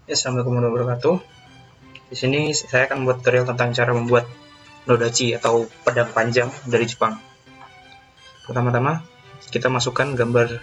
Assalamualaikum warahmatullahi wabarakatuh. Di sini saya akan membuat tutorial tentang cara membuat nodachi atau pedang panjang dari Jepang. Pertama-tama, kita masukkan gambar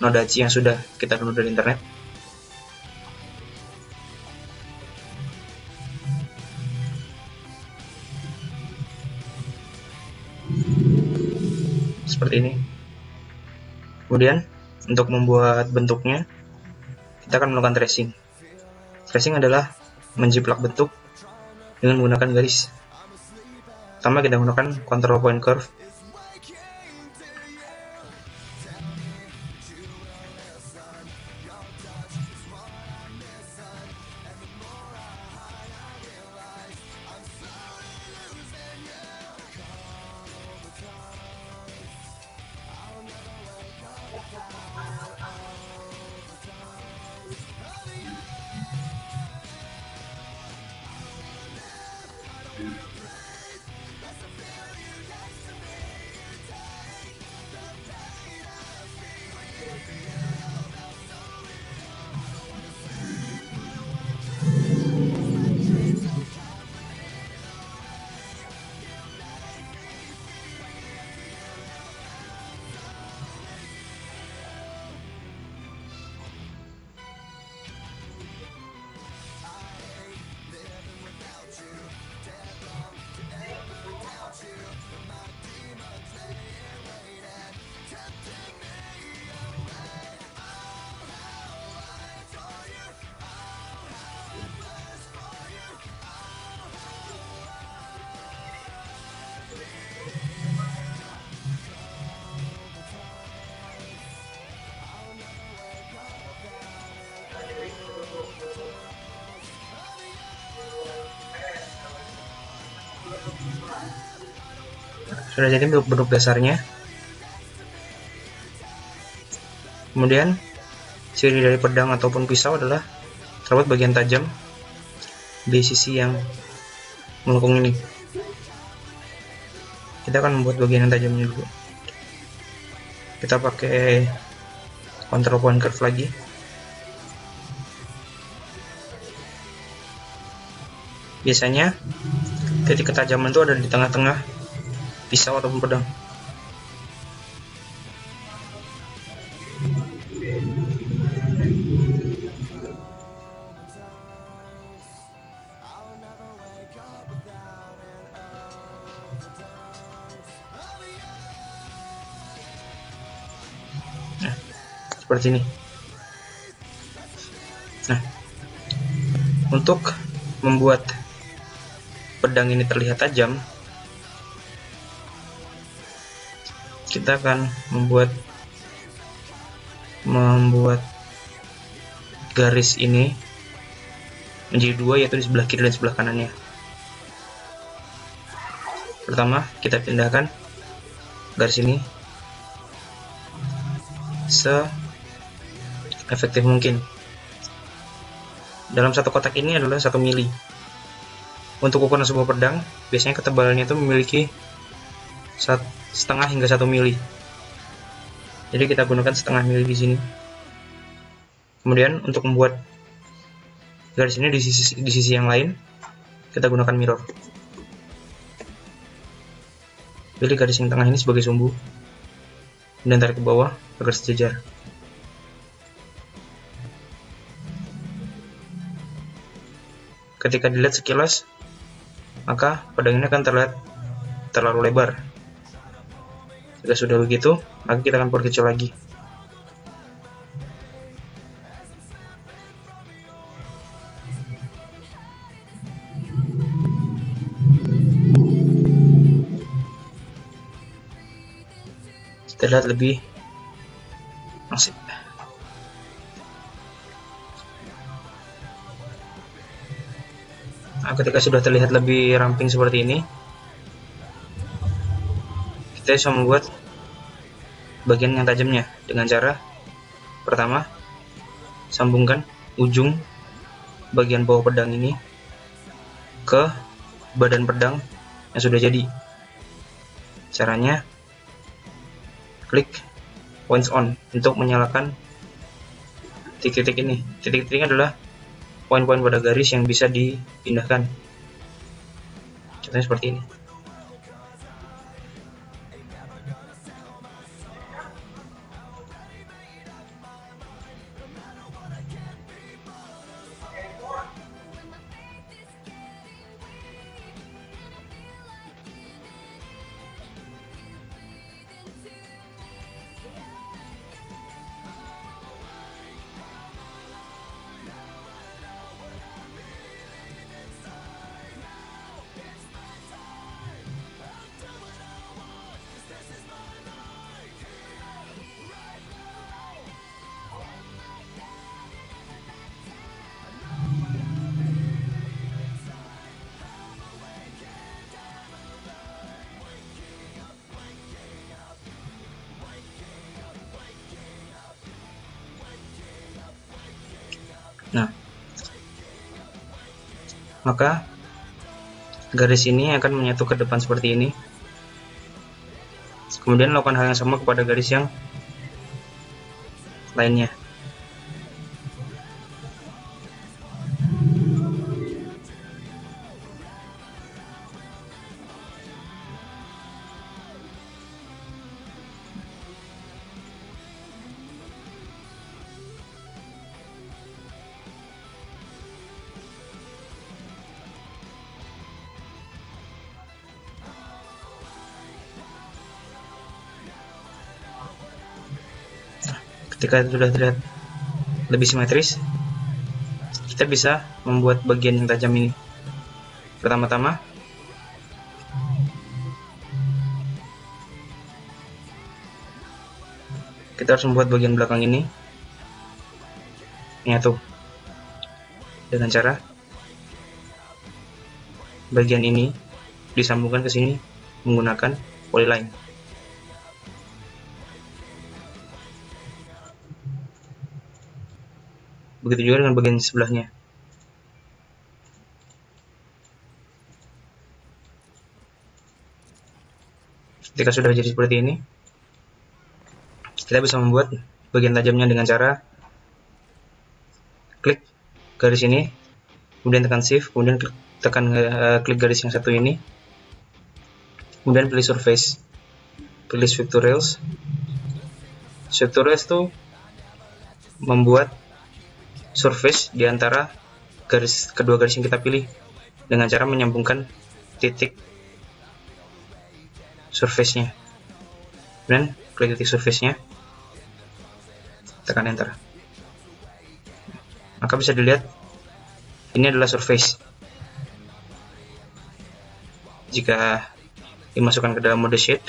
nodachi yang sudah kita download dari internet. Seperti ini. Kemudian, untuk membuat bentuknya, kita akan melakukan tracing. Tracing adalah menjiplak bentuk dengan menggunakan garis. Pertama, kita gunakan control point curve. Sudah jadi bentuk dasarnya. Kemudian ciri dari pedang ataupun pisau adalah terdapat bagian tajam di sisi yang melengkung ini. Kita akan membuat bagian yang tajamnya dulu. Kita pakai control point curve lagi. Biasanya titik ketajaman itu ada di tengah-tengah pisau ataupun pedang. Nah, seperti ini. Nah, untuk membuat pedang ini terlihat tajam, kita akan membuat garis ini menjadi dua, yaitu di sebelah kiri dan sebelah kanannya. Pertama, kita pindahkan garis ini se-efektif mungkin. Dalam satu kotak ini adalah 1 mili. Untuk ukuran sebuah pedang, biasanya ketebalannya itu memiliki setengah hingga 1 mili. Jadi kita gunakan setengah mili di sini. Kemudian untuk membuat garis ini di sisi yang lain, kita gunakan mirror. Pilih garis yang tengah ini sebagai sumbu, dan tarik ke bawah agar sejajar. Ketika dilihat sekilas, maka pedang ini akan terlihat terlalu lebar. Jika sudah begitu, maka kita akan perkecil lagi. Terlihat lebih asik. Nah, ketika sudah terlihat lebih ramping seperti ini, kita bisa membuat bagian yang tajamnya dengan cara pertama, sambungkan ujung bagian bawah pedang ini ke badan pedang yang sudah jadi. Caranya, klik points on untuk menyalakan titik-titik ini. Titik-titiknya adalah poin-poin pada garis yang bisa dipindahkan. Contohnya seperti ini. Nah, maka garis ini akan menyatu ke depan seperti ini. Kemudian lakukan hal yang sama kepada garis yang lainnya. Ketika sudah terlihat lebih simetris, kita bisa membuat bagian yang tajam ini. Pertama-tama, kita harus membuat bagian belakang ini menyatu dengan cara bagian ini disambungkan ke sini menggunakan polyline. Begitu juga dengan bagian sebelahnya. Ketika sudah jadi seperti ini, kita bisa membuat bagian tajamnya dengan cara klik garis ini, kemudian tekan shift, kemudian klik garis yang satu ini, kemudian pilih surface, pilih sweep to rails. Sweep to rails itu membuat surface di antara kedua garis yang kita pilih dengan cara menyambungkan titik surface-nya. Dan klik titik surface-nya, tekan enter. Maka bisa dilihat ini adalah surface. Jika dimasukkan ke dalam mode shade,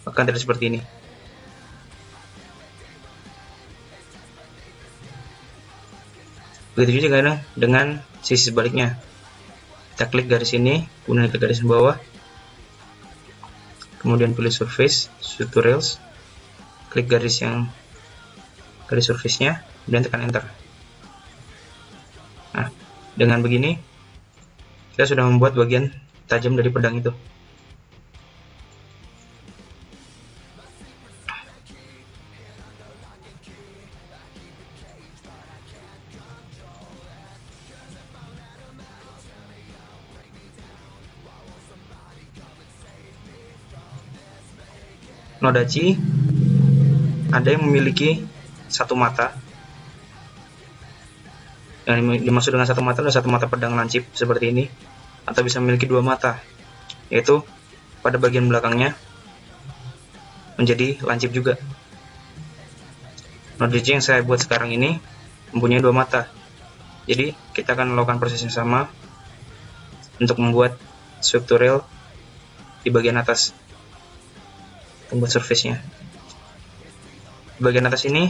akan terlihat seperti ini. Begitu juga dengan sisi sebaliknya. Kita klik garis ini, kemudian klik garis bawah, kemudian pilih surface, sweep to rails, klik garis surface-nya, kemudian tekan enter. Nah, dengan begini kita sudah membuat bagian tajam dari pedang itu. Nodachi ada yang memiliki satu mata. Yang dimaksud dengan satu mata adalah satu mata pedang lancip seperti ini, atau bisa memiliki dua mata, yaitu pada bagian belakangnya menjadi lancip juga. Nodachi yang saya buat sekarang ini mempunyai dua mata, jadi kita akan melakukan proses yang sama untuk membuat sweep to rail di bagian atas, membuat surface-nya. Di bagian atas ini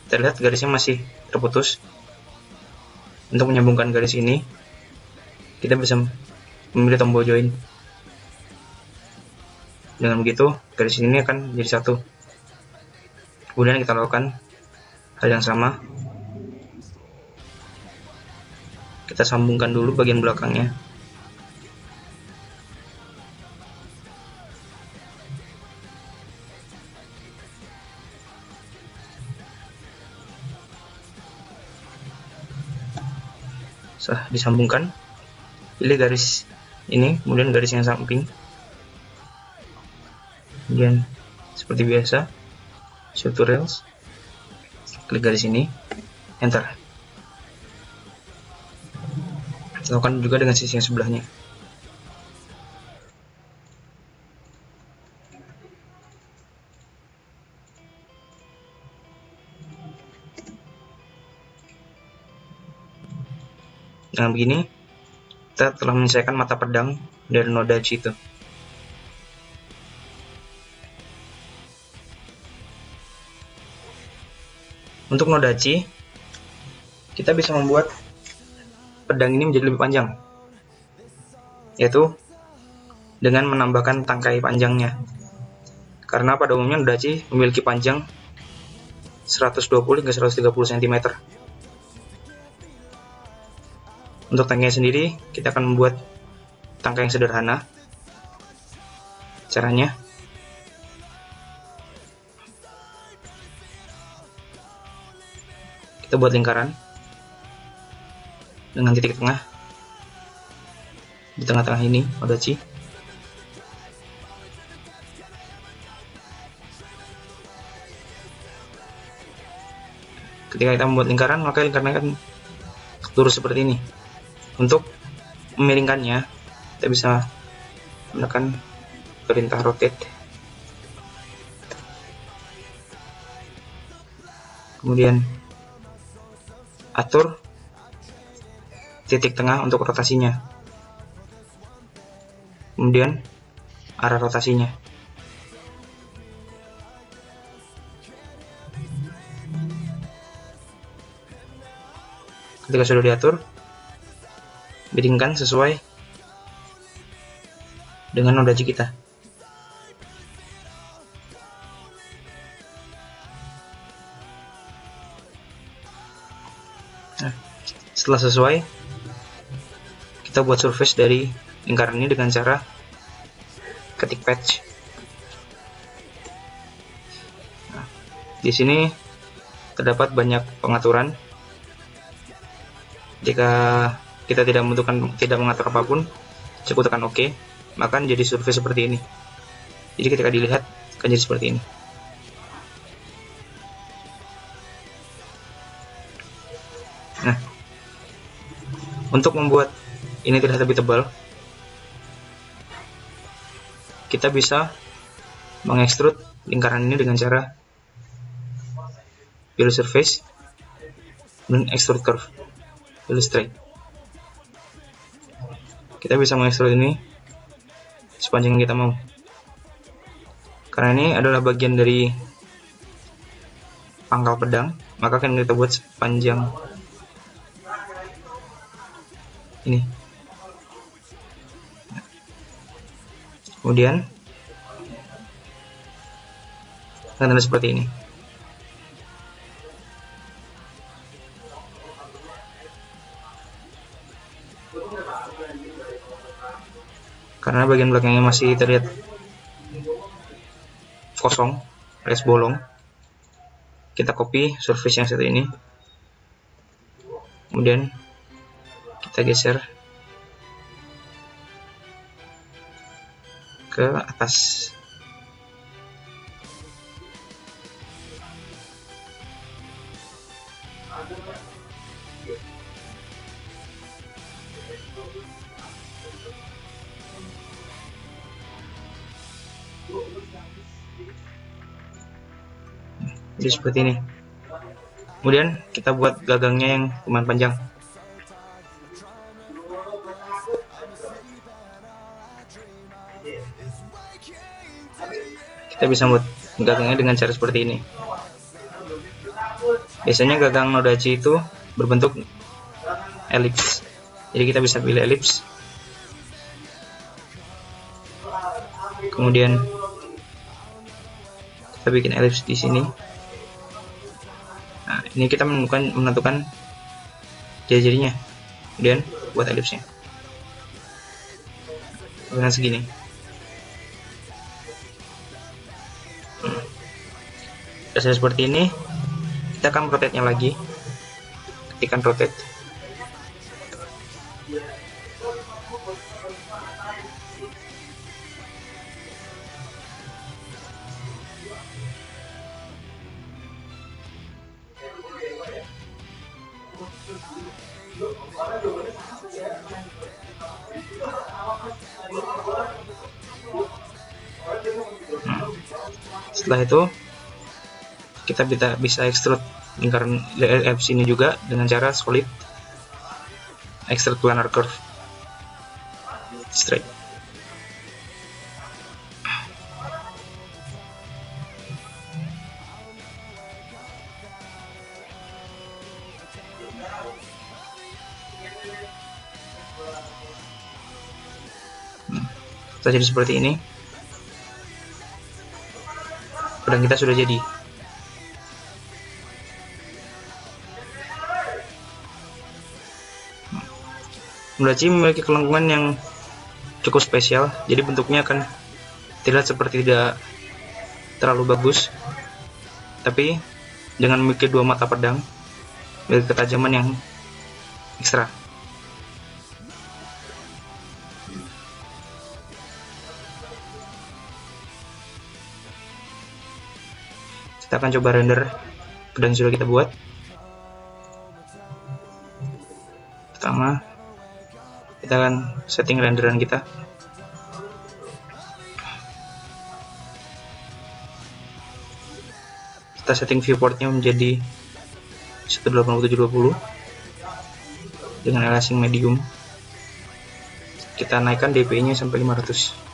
terlihat garisnya masih terputus. Untuk menyambungkan garis ini, kita bisa memilih tombol join. Dengan begitu, garis ini akan jadi satu. Kemudian kita lakukan hal yang sama. Kita sambungkan dulu bagian belakangnya. disambungkan, pilih garis ini, kemudian garis yang samping, kemudian seperti biasa show to rails, klik garis ini, enter. Lakukan juga dengan sisi yang sebelahnya. Dengan begini, kita telah menyelesaikan mata pedang dari noda C itu. Untuk noda C, kita bisa membuat pedang ini menjadi lebih panjang, yaitu dengan menambahkan tangkai panjangnya. Karena pada umumnya noda C memiliki panjang 120 hingga 130 cm. Untuk tangkai sendiri, kita akan membuat tangkai yang sederhana. Caranya, kita buat lingkaran dengan titik tengah di tengah-tengah ini, noda C. Ketika kita membuat lingkaran, maka lingkarannya akan lurus seperti ini. Untuk memiringkannya, kita bisa menekan perintah rotate, kemudian atur titik tengah untuk rotasinya, kemudian arah rotasinya. Ketika sudah diatur, miringkan sesuai dengan noda C kita. Nah, setelah sesuai, kita buat surface dari lingkaran ini dengan cara ketik patch. Nah, di sini terdapat banyak pengaturan. Jika kita tidak mengatur apapun, cukup tekan OK, maka jadi surface seperti ini. Jadi ketika dilihat akan jadi seperti ini. Nah, untuk membuat ini terlihat lebih tebal, kita bisa mengekstrud lingkaran ini dengan cara pilih surface dan extrude curve, illustrate. Kita bisa mengekstrud ini sepanjang yang kita mau. Karena ini adalah bagian dari pangkal pedang, maka akan kita buat sepanjang ini. Kemudian akan ada seperti ini. Karena bagian belakangnya masih terlihat kosong, alias bolong, kita copy surface yang satu ini, kemudian kita geser ke atas. Jadi seperti ini. Kemudian kita buat gagangnya yang lumayan panjang. Kita bisa buat gagangnya dengan cara seperti ini. Biasanya gagang noda C itu berbentuk elips. Jadi kita bisa pilih elips. Kemudian kita bikin elips di sini. Nah, ini kita menentukan jari-jarinya. Kemudian buat elipsnya dengan segini. Sudah seperti ini, kita akan rotate-nya lagi. Ketikkan rotate. Setelah itu kita bisa extrude lingkaran sini juga dengan cara solid extrude planar curve straight. Setelah jadi seperti ini, pedang kita sudah jadi. Murachi memiliki kelengkungan yang cukup spesial, jadi bentuknya akan terlihat seperti tidak terlalu bagus, tapi dengan memiliki dua mata pedang, memiliki ketajaman yang ekstra. Kita akan coba render pedang yang sudah kita buat. Pertama, kita akan setting renderan kita. Kita setting viewportnya menjadi 18720 dengan aliasing medium. Kita naikkan DPI-nya sampai 500.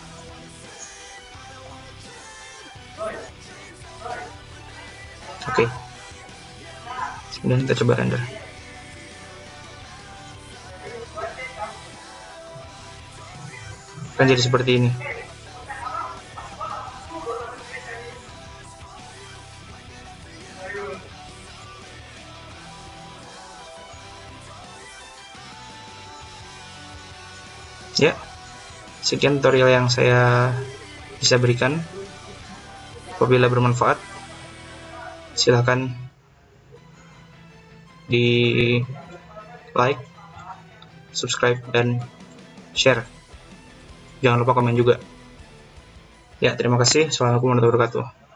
Oke. Kemudian kita coba render. Akan jadi seperti ini. Ya, sekian tutorial yang saya bisa berikan. Apabila bermanfaat, silahkan di like, subscribe, dan share. Jangan lupa komen juga. Ya, terima kasih. Assalamualaikum warahmatullahi wabarakatuh.